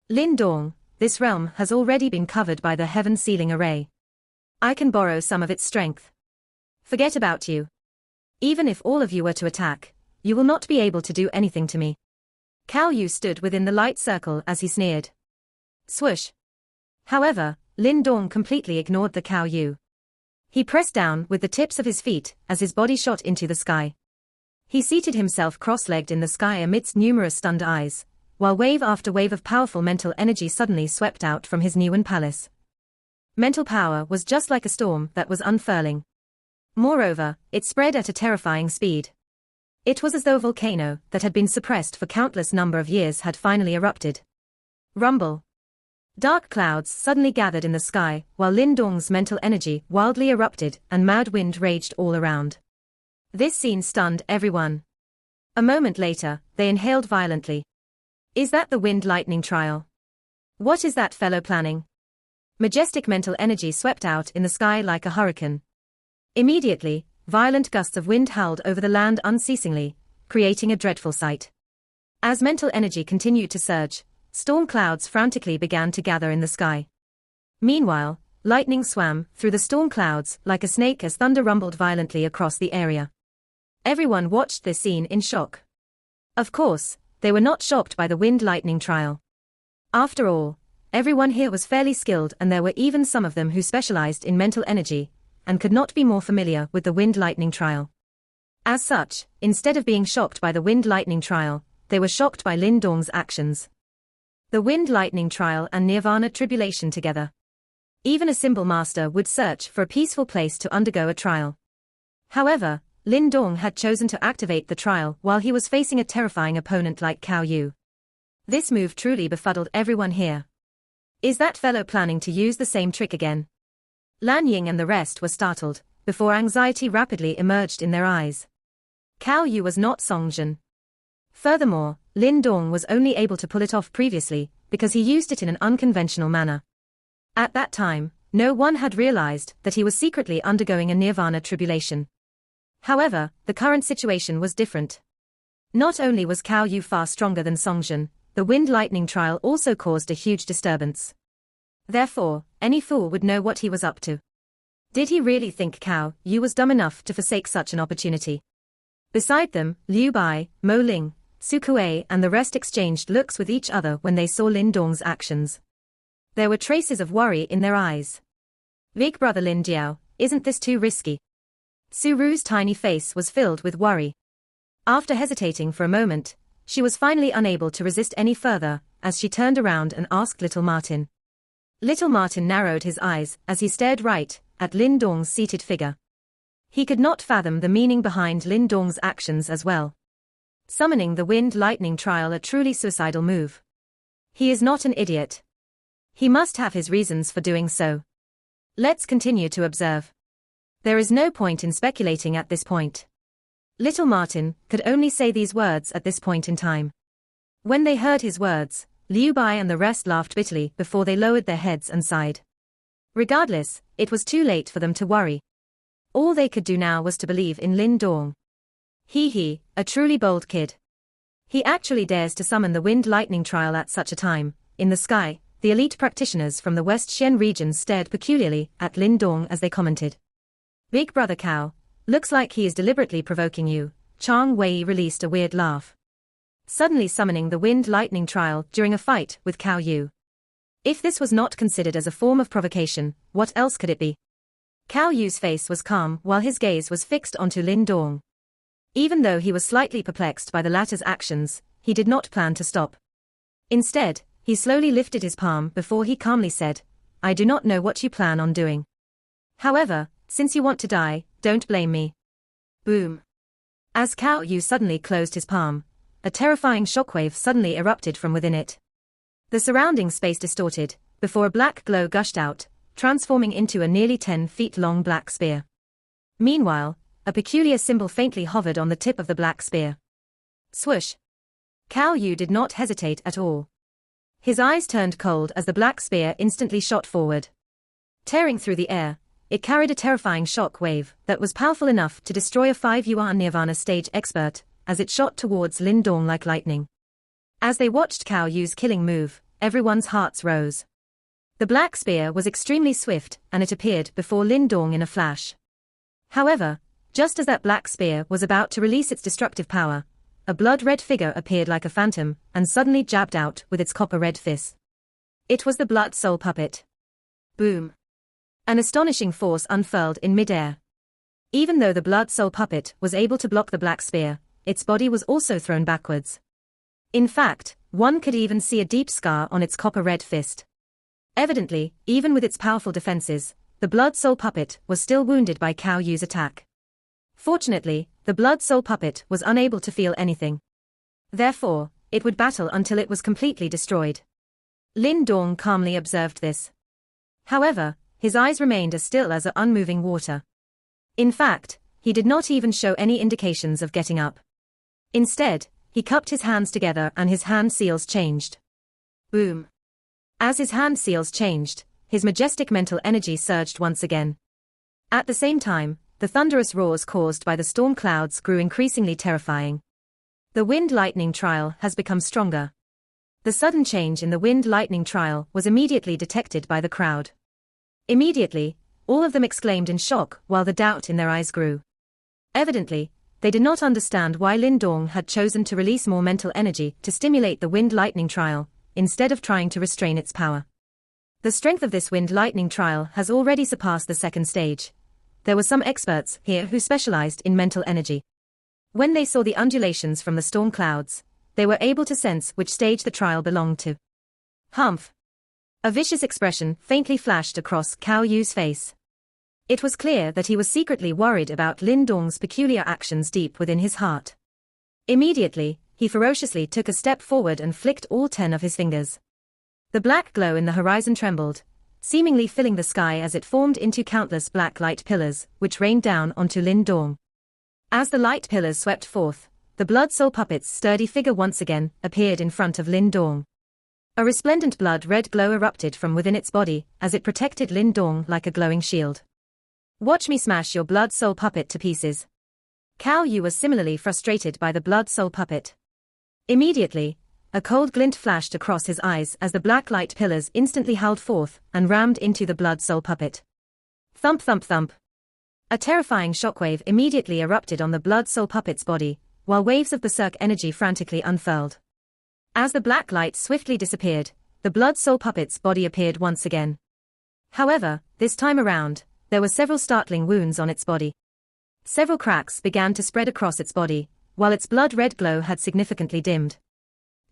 Lin Dong, this realm has already been covered by the heaven sealing array. I can borrow some of its strength. Forget about you. Even if all of you were to attack, you will not be able to do anything to me. Cao Yu stood within the light circle as he sneered. Swoosh. However, Lin Dong completely ignored the Cao Yu. He pressed down with the tips of his feet as his body shot into the sky. He seated himself cross-legged in the sky amidst numerous stunned eyes, while wave after wave of powerful mental energy suddenly swept out from his Niwen palace. Mental power was just like a storm that was unfurling. Moreover, it spread at a terrifying speed. It was as though a volcano that had been suppressed for countless number of years had finally erupted. Rumble. Dark clouds suddenly gathered in the sky while Lin Dong's mental energy wildly erupted and mad wind raged all around. This scene stunned everyone. A moment later, they inhaled violently. Is that the wind lightning trial? What is that fellow planning? Majestic mental energy swept out in the sky like a hurricane. Immediately, violent gusts of wind howled over the land unceasingly, creating a dreadful sight. As mental energy continued to surge, storm clouds frantically began to gather in the sky. Meanwhile, lightning swam through the storm clouds like a snake as thunder rumbled violently across the area. Everyone watched this scene in shock. Of course, they were not shocked by the wind-lightning trial. After all, everyone here was fairly skilled, and there were even some of them who specialized in mental energy, and could not be more familiar with the wind-lightning trial. As such, instead of being shocked by the wind-lightning trial, they were shocked by Lin Dong's actions. The wind-lightning trial and nirvana tribulation together. Even a simple master would search for a peaceful place to undergo a trial. However, Lin Dong had chosen to activate the trial while he was facing a terrifying opponent like Cao Yu. This move truly befuddled everyone here. Is that fellow planning to use the same trick again? Lan Ying and the rest were startled, before anxiety rapidly emerged in their eyes. Cao Yu was not Songjin. Furthermore, Lin Dong was only able to pull it off previously, because he used it in an unconventional manner. At that time, no one had realized that he was secretly undergoing a nirvana tribulation. However, the current situation was different. Not only was Cao Yu far stronger than Songjin, the wind-lightning trial also caused a huge disturbance. Therefore, any fool would know what he was up to. Did he really think Cao Yu was dumb enough to forsake such an opportunity? Beside them, Liu Bai, Mo Ling, Su Kuei and the rest exchanged looks with each other when they saw Lin Dong's actions. There were traces of worry in their eyes. Big brother Lin Jiao, isn't this too risky? Su Ru's tiny face was filled with worry. After hesitating for a moment, she was finally unable to resist any further, as she turned around and asked Little Martin. Little Martin narrowed his eyes as he stared right at Lin Dong's seated figure. He could not fathom the meaning behind Lin Dong's actions as well. Summoning the wind-lightning trial a truly suicidal move. He is not an idiot. He must have his reasons for doing so. Let's continue to observe. There is no point in speculating at this point. Little Martin could only say these words at this point in time. When they heard his words, Liu Bai and the rest laughed bitterly before they lowered their heads and sighed. Regardless, it was too late for them to worry. All they could do now was to believe in Lin Dong. He, a truly bold kid. He actually dares to summon the wind-lightning trial at such a time. In the sky, the elite practitioners from the West Xian region stared peculiarly at Lin Dong as they commented. Big brother Cao, looks like he is deliberately provoking you. Chang Wei released a weird laugh. Suddenly summoning the wind-lightning trial during a fight with Cao Yu. If this was not considered as a form of provocation, what else could it be? Cao Yu's face was calm while his gaze was fixed onto Lin Dong. Even though he was slightly perplexed by the latter's actions, he did not plan to stop. Instead, he slowly lifted his palm before he calmly said, I do not know what you plan on doing. However, since you want to die, don't blame me. Boom. As Cao Yu suddenly closed his palm, a terrifying shockwave suddenly erupted from within it. The surrounding space distorted, before a black glow gushed out, transforming into a nearly 10 feet long black spear. Meanwhile, a peculiar symbol faintly hovered on the tip of the black spear. Swoosh. Cao Yu did not hesitate at all. His eyes turned cold as the black spear instantly shot forward. Tearing through the air, it carried a terrifying shock wave that was powerful enough to destroy a 5-yuan Nirvana stage expert, as it shot towards Lin Dong like lightning. As they watched Cao Yu's killing move, everyone's hearts rose. The black spear was extremely swift, and it appeared before Lin Dong in a flash. However, just as that black spear was about to release its destructive power, a blood-red figure appeared like a phantom, and suddenly jabbed out with its copper-red fist. It was the Blood Soul Puppet. Boom. An astonishing force unfurled in mid-air. Even though the Blood Soul Puppet was able to block the black spear, its body was also thrown backwards. In fact, one could even see a deep scar on its copper-red fist. Evidently, even with its powerful defenses, the Blood Soul Puppet was still wounded by Cao Yu's attack. Fortunately, the Blood Soul Puppet was unable to feel anything. Therefore, it would battle until it was completely destroyed. Lin Dong calmly observed this. However, his eyes remained as still as unmoving water. In fact, he did not even show any indications of getting up. Instead, he cupped his hands together and his hand seals changed. Boom. As his hand seals changed, his majestic mental energy surged once again. At the same time, the thunderous roars caused by the storm clouds grew increasingly terrifying. The wind-lightning trial has become stronger. The sudden change in the wind-lightning trial was immediately detected by the crowd. Immediately, all of them exclaimed in shock while the doubt in their eyes grew. Evidently, they did not understand why Lin Dong had chosen to release more mental energy to stimulate the wind-lightning trial, instead of trying to restrain its power. The strength of this wind-lightning trial has already surpassed the second stage. There were some experts here who specialized in mental energy. When they saw the undulations from the storm clouds, they were able to sense which stage the trial belonged to. Humph! A vicious expression faintly flashed across Cao Yu's face. It was clear that he was secretly worried about Lin Dong's peculiar actions deep within his heart. Immediately, he ferociously took a step forward and flicked all 10 of his fingers. The black glow in the horizon trembled, seemingly filling the sky as it formed into countless black light pillars, which rained down onto Lin Dong. As the light pillars swept forth, the blood soul puppet's sturdy figure once again appeared in front of Lin Dong. A resplendent blood-red glow erupted from within its body as it protected Lin Dong like a glowing shield. Watch me smash your blood soul puppet to pieces. Cao Yu was similarly frustrated by the blood soul puppet. Immediately, a cold glint flashed across his eyes as the black light pillars instantly howled forth and rammed into the blood soul puppet. Thump thump thump. A terrifying shockwave immediately erupted on the blood soul puppet's body, while waves of berserk energy frantically unfurled. As the black light swiftly disappeared, the blood soul puppet's body appeared once again. However, this time around, there were several startling wounds on its body. Several cracks began to spread across its body, while its blood-red glow had significantly dimmed.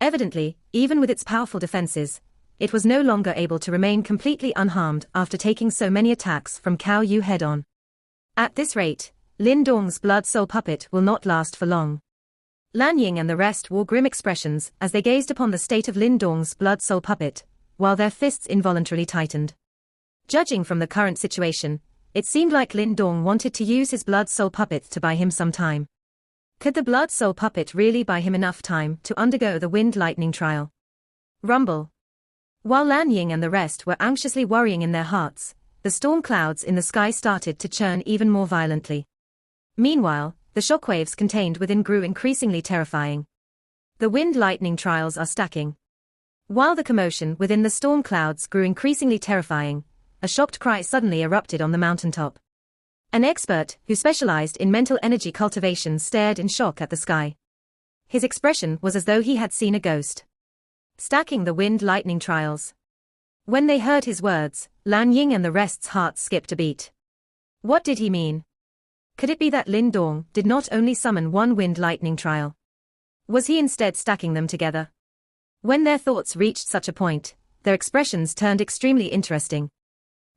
Evidently, even with its powerful defenses, it was no longer able to remain completely unharmed after taking so many attacks from Cao Yu head-on. At this rate, Lin Dong's blood soul puppet will not last for long. Lan Ying and the rest wore grim expressions as they gazed upon the state of Lin Dong's blood soul puppet, while their fists involuntarily tightened. Judging from the current situation, it seemed like Lin Dong wanted to use his blood soul puppet to buy him some time. Could the blood soul puppet really buy him enough time to undergo the wind-lightning trial? Rumble. While Lan Ying and the rest were anxiously worrying in their hearts, the storm clouds in the sky started to churn even more violently. Meanwhile, the shockwaves contained within grew increasingly terrifying. The wind-lightning trials are stacking. While the commotion within the storm clouds grew increasingly terrifying, a shocked cry suddenly erupted on the mountaintop. An expert who specialized in mental energy cultivation stared in shock at the sky. His expression was as though he had seen a ghost. Stacking the wind-lightning trials. When they heard his words, Lan Ying and the rest's hearts skipped a beat. What did he mean? Could it be that Lin Dong did not only summon one wind-lightning trial? Was he instead stacking them together? When their thoughts reached such a point, their expressions turned extremely interesting.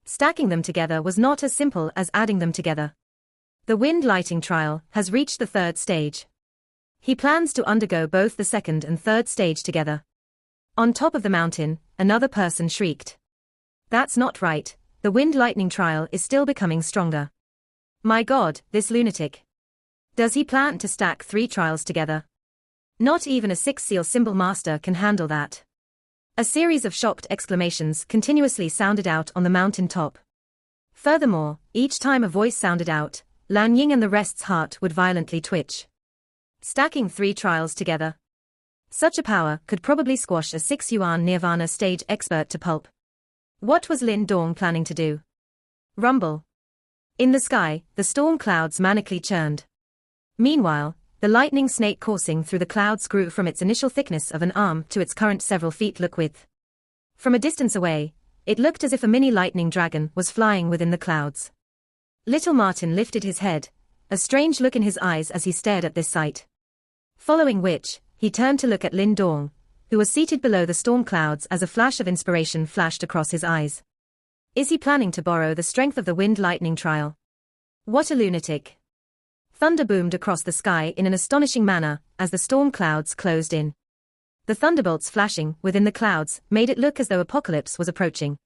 Stacking them together was not as simple as adding them together. The wind-lightning trial has reached the third stage. He plans to undergo both the second and third stage together. On top of the mountain, another person shrieked. That's not right, the wind-lightning trial is still becoming stronger. My God, this lunatic. Does he plan to stack 3 trials together? Not even a 6-seal symbol master can handle that. A series of shocked exclamations continuously sounded out on the mountain top. Furthermore, each time a voice sounded out, Lan Ying and the rest's heart would violently twitch. Stacking 3 trials together. Such a power could probably squash a 6-yuan nirvana stage expert to pulp. What was Lin Dong planning to do? Rumble. In the sky, the storm clouds manically churned. Meanwhile, the lightning snake coursing through the clouds grew from its initial thickness of an arm to its current several feet look width. From a distance away, it looked as if a mini lightning dragon was flying within the clouds. Little Martin lifted his head, a strange look in his eyes as he stared at this sight. Following which, he turned to look at Lin Dong, who was seated below the storm clouds as a flash of inspiration flashed across his eyes. Is he planning to borrow the strength of the wind-lightning trial? What a lunatic. Thunder boomed across the sky in an astonishing manner as the storm clouds closed in. The thunderbolts flashing within the clouds made it look as though apocalypse was approaching.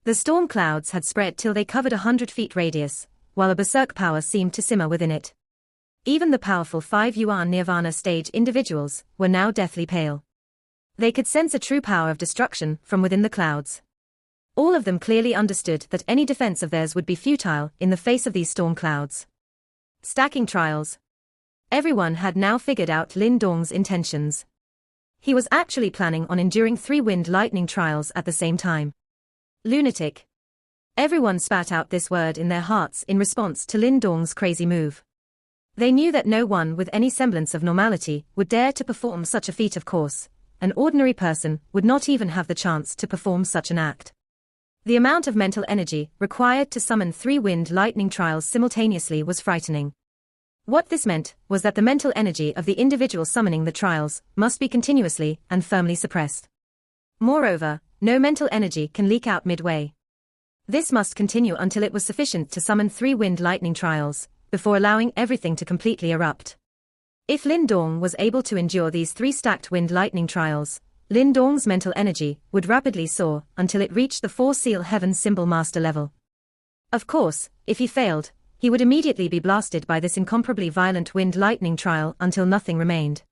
The storm clouds had spread till they covered 100 feet radius, while a berserk power seemed to simmer within it. Even the powerful 5-yuan nirvana stage individuals were now deathly pale. They could sense a true power of destruction from within the clouds. All of them clearly understood that any defense of theirs would be futile in the face of these storm clouds. Stacking trials. Everyone had now figured out Lin Dong's intentions. He was actually planning on enduring 3 wind lightning trials at the same time. Lunatic. Everyone spat out this word in their hearts in response to Lin Dong's crazy move. They knew that no one with any semblance of normality would dare to perform such a feat. Of course, an ordinary person would not even have the chance to perform such an act. The amount of mental energy required to summon 3 wind lightning trials simultaneously was frightening. What this meant was that the mental energy of the individual summoning the trials must be continuously and firmly suppressed. Moreover, no mental energy can leak out midway. This must continue until it was sufficient to summon 3 wind lightning trials, before allowing everything to completely erupt. If Lin Dong was able to endure these 3 stacked wind lightning trials, Lin Dong's mental energy would rapidly soar until it reached the 4 seal heaven symbol master level. Of course, if he failed, he would immediately be blasted by this incomparably violent wind lightning trial until nothing remained.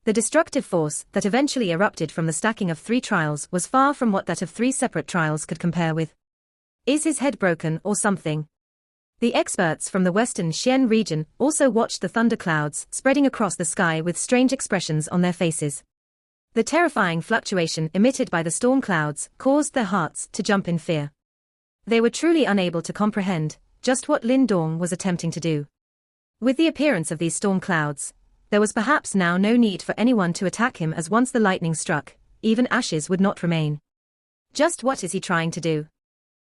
The destructive force that eventually erupted from the stacking of 3 trials was far from what that of 3 separate trials could compare with. Is his head broken or something? The experts from the western Xian region also watched the thunderclouds spreading across the sky with strange expressions on their faces. The terrifying fluctuation emitted by the storm clouds caused their hearts to jump in fear. They were truly unable to comprehend just what Lin Dong was attempting to do. With the appearance of these storm clouds, there was perhaps now no need for anyone to attack him, as once the lightning struck, even ashes would not remain. Just what is he trying to do?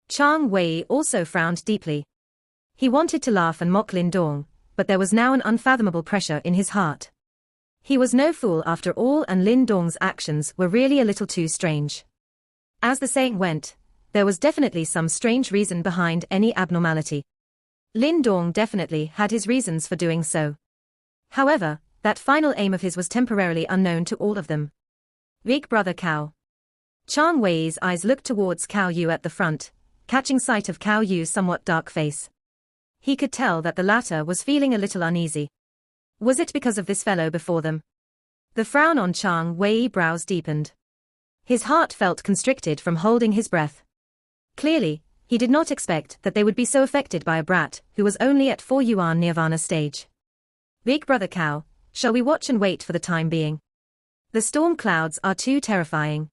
Chang Wei also frowned deeply. He wanted to laugh and mock Lin Dong, but there was now an unfathomable pressure in his heart. He was no fool after all, and Lin Dong's actions were really a little too strange. As the saying went, there was definitely some strange reason behind any abnormality. Lin Dong definitely had his reasons for doing so. However, that final aim of his was temporarily unknown to all of them. Big brother Cao. Chang Wei's eyes looked towards Cao Yu at the front, catching sight of Cao Yu's somewhat dark face. He could tell that the latter was feeling a little uneasy. Was it because of this fellow before them? The frown on Chang Wei's brows deepened. His heart felt constricted from holding his breath. Clearly, he did not expect that they would be so affected by a brat who was only at 4 yuan nirvana stage. Big brother Cao, shall we watch and wait for the time being? The storm clouds are too terrifying.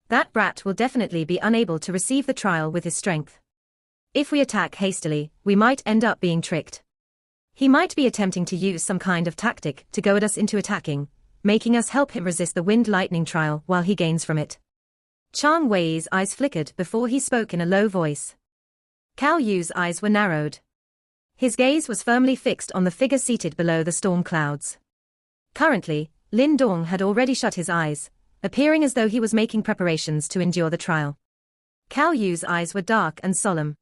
That brat will definitely be unable to receive the trial with his strength. If we attack hastily, we might end up being tricked. He might be attempting to use some kind of tactic to goad us into attacking, making us help him resist the wind lightning trial while he gains from it. Chang Wei's eyes flickered before he spoke in a low voice. Cao Yu's eyes were narrowed. His gaze was firmly fixed on the figure seated below the storm clouds. Currently, Lin Dong had already shut his eyes, appearing as though he was making preparations to endure the trial. Cao Yu's eyes were dark and solemn.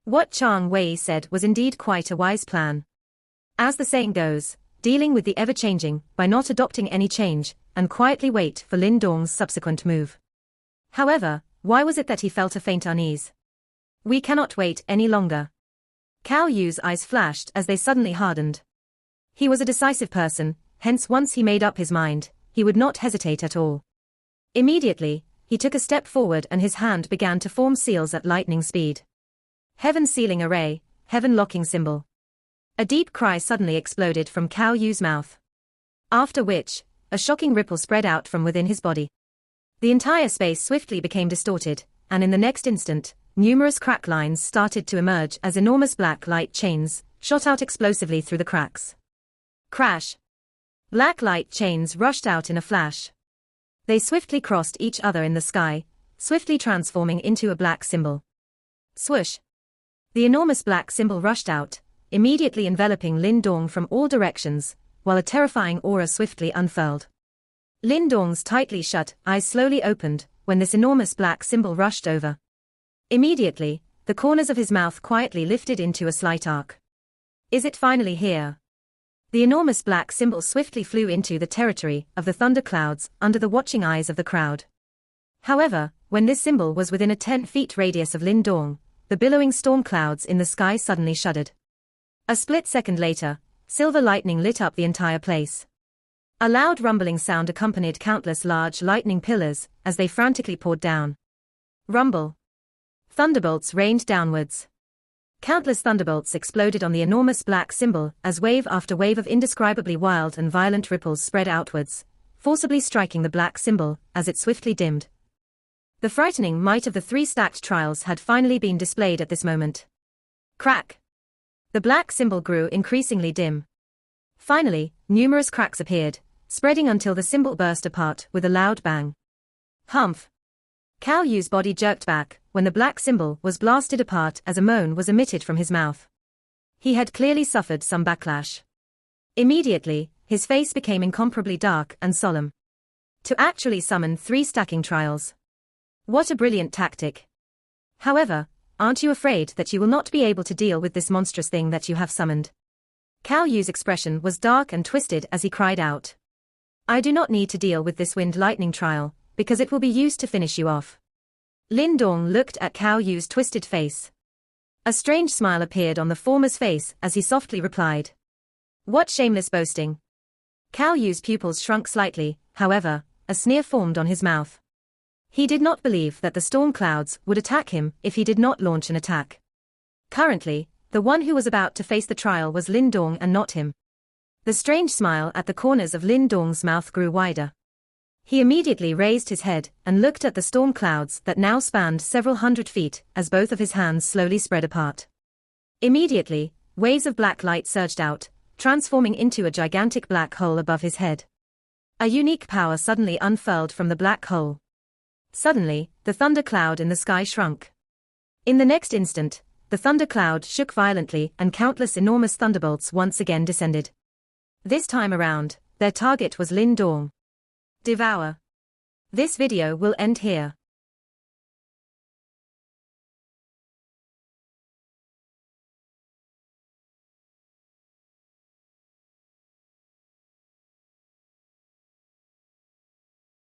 What Chang Wei said was indeed quite a wise plan. As the saying goes, dealing with the ever-changing by not adopting any change, and quietly wait for Lin Dong's subsequent move. However, why was it that he felt a faint unease? We cannot wait any longer. Cao Yu's eyes flashed as they suddenly hardened. He was a decisive person, hence once he made up his mind, he would not hesitate at all. Immediately, he took a step forward and his hand began to form seals at lightning speed. Heaven sealing array, heaven locking symbol. A deep cry suddenly exploded from Cao Yu's mouth. After which, a shocking ripple spread out from within his body. The entire space swiftly became distorted, and in the next instant, numerous crack lines started to emerge as enormous black light chains shot out explosively through the cracks. Crash! Black light chains rushed out in a flash. They swiftly crossed each other in the sky, swiftly transforming into a black symbol. Swoosh! The enormous black symbol rushed out, immediately enveloping Lin Dong from all directions, while a terrifying aura swiftly unfurled. Lin Dong's tightly shut eyes slowly opened when this enormous black symbol rushed over. Immediately, the corners of his mouth quietly lifted into a slight arc. Is it finally here? The enormous black symbol swiftly flew into the territory of the thunderclouds under the watching eyes of the crowd. However, when this symbol was within a 10-foot radius of Lin Dong, the billowing storm clouds in the sky suddenly shuddered. A split second later, silver lightning lit up the entire place. A loud rumbling sound accompanied countless large lightning pillars as they frantically poured down. Rumble. Thunderbolts rained downwards. Countless thunderbolts exploded on the enormous black symbol as wave after wave of indescribably wild and violent ripples spread outwards, forcibly striking the black symbol as it swiftly dimmed. The frightening might of the 3 stacked trials had finally been displayed at this moment. Crack! The black symbol grew increasingly dim. Finally, numerous cracks appeared, spreading until the symbol burst apart with a loud bang. Humph! Cao Yu's body jerked back when the black symbol was blasted apart as a moan was emitted from his mouth. He had clearly suffered some backlash. Immediately, his face became incomparably dark and solemn. To actually summon 3 stacking trials. What a brilliant tactic. However, aren't you afraid that you will not be able to deal with this monstrous thing that you have summoned? Cao Yu's expression was dark and twisted as he cried out. I do not need to deal with this wind lightning trial, because it will be used to finish you off. Lin Dong looked at Cao Yu's twisted face. A strange smile appeared on the former's face as he softly replied. What shameless boasting. Cao Yu's pupils shrunk slightly, however, a sneer formed on his mouth. He did not believe that the storm clouds would attack him if he did not launch an attack. Currently, the one who was about to face the trial was Lin Dong and not him. The strange smile at the corners of Lin Dong's mouth grew wider. He immediately raised his head and looked at the storm clouds that now spanned several hundred feet as both of his hands slowly spread apart. Immediately, waves of black light surged out, transforming into a gigantic black hole above his head. A unique power suddenly unfurled from the black hole. Suddenly, the thunder cloud in the sky shrunk. In the next instant, the thunder cloud shook violently and countless enormous thunderbolts once again descended. This time around, their target was Lin Dong. Devour. This video will end here.